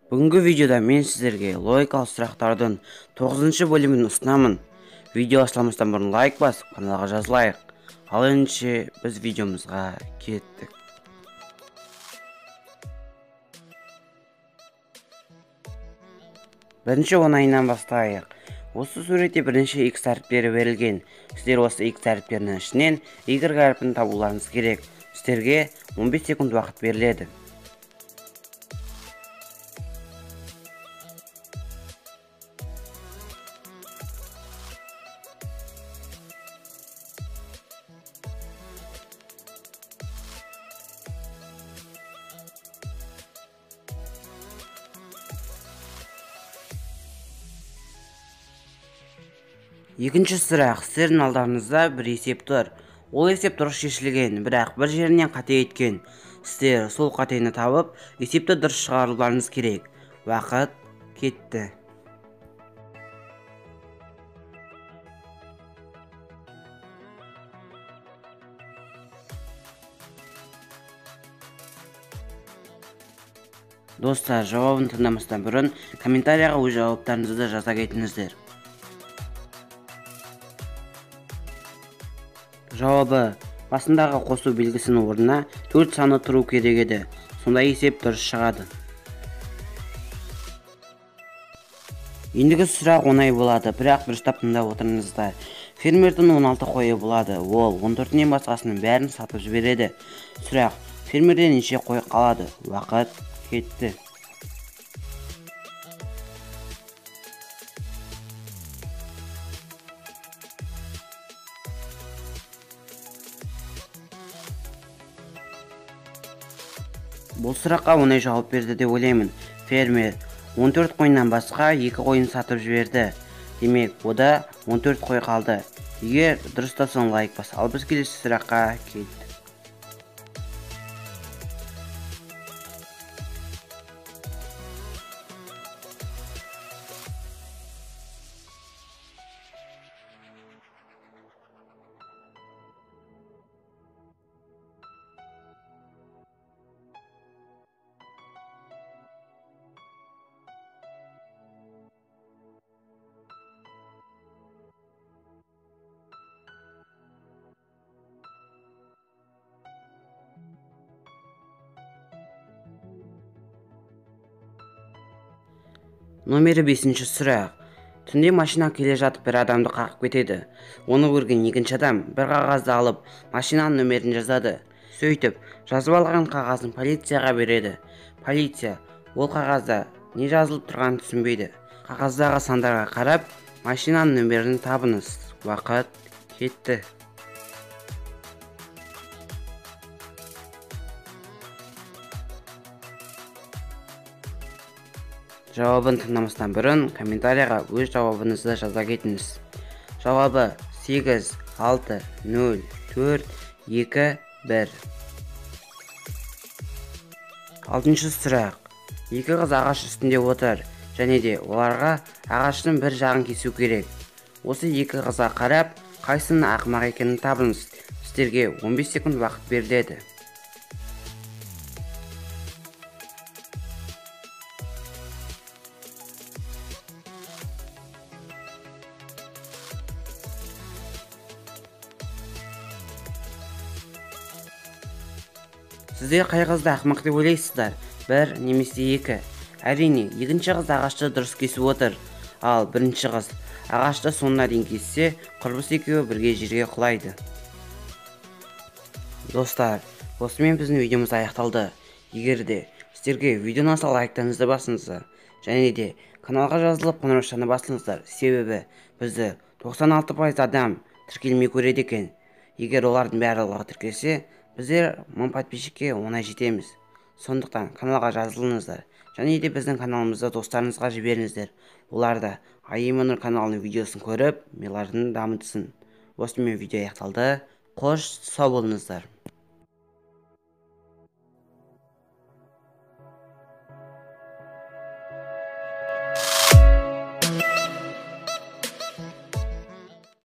Бүгінгі видеода мен сіздерге логикалық сұрақтардың 9-шы бөлімін ұсынамын. Видео бастамастан бұрын лайк басып, каналға жазылайық. Ал ендеше біз видеомызға кеттік. Бірінші оңайынан бастайық. Осы суретте бірінші x әріптері берілген. Сіздер осы x әріптерінің ішінен y әріпін табуларыңыз керек. Сіздерге 15 секунд уақыт беріледі. Екінші сұрақ, сіздердің алдарыңызда бір есеп тұр. Ол есеп дұрыс шешілген, бірақ бір жерінен қате еткен. Сіздер сол қатені тауып, есепті дұрыс шығаруларыңыз керек. Уақыт кетті. Достар, жауабын тыңдамастан бұрын комментарияға өз жауаптарыңызды жаза кетіңіздер. Жауабы: басындағы қосу белгісінің орнына 4 саны тұру керек еді. Сонда есеп дұрыс шығады. Ендігі сұрақ оңай болады, бірақ дұрыстап тыңдап отырыңыздар. Фермердің 16 қойы болады. Ол 14-нен басқасының бәрін сатып жібереді. Сұрақ: фермерде неше қой қалады? Уақыт кетті. Бұл сұраққа оңай жауап берді деп ойлаймын. Фермер 14 қойынан басқа 2 қойын сатып жіберді. Демек, ода 14 қой қалды. Егер дұрыстасаң лайк бас. Ал біз келесі сұраққа кеттік. Номері 5-ші сұрақ. Түнде машина келе жатып бір адамды қағып кетеді. Оны көрген екінші адам бір қағазды алып, машинаның нөмерін жазады. Сөйтіп, жазып алған қағазын полицияға береді. Полиция ол қағазда не жазылып тұрғанын түсінбейді. Қағаздағы сандарға қарап, машинаның нөмерін табыңыз. Уақыт кетті. Жауабын тыңдамастан бұрын комментарияға өз жауабыңызды жаза кетіңіз. Жауабы: 8, 6, 0, 4, 2, 1. Алтыншы сұрақ. Екі қыз ағаш үстінде отыр, және де оларға ағаштың бір жағын кесу керек. Осы екі қызға қарап, қайсының ақымақ екенін табыңыз. Сіздерге 15 секунд уақыт беріледі. Сіздер қай қызды ақымақ деп ойлайсыздар? 1 немесе 2? Әрине, екінші қыз ағашты дұрыс кесіп отыр. Ал бірінші қыз ағашты соңына дейін кессе, құрбысы екеуі бірге жерге құлайды. Достар, осымен біздің видеомыз аяқталды. Егер де сіздерге видеоны ұнаса, лайктарыңызды басыңыздар. Және де каналға жазылып, қоңыраушаны басыңыздар. Себебі бізді 96% адам тіркелмей көреді екен. Егер олардың барлығы тіркелсе, біздер 1000 подписчикке оңай жетеміз. Сондықтан каналға жазылыңыздар. Және де біздің каналымызды достарыңызға жіберіңіздер. Олар да Айымонур каналының видеосын көріп, миларын дамытсын. Осымен видео аяқталды. Қош сау болыңыздар.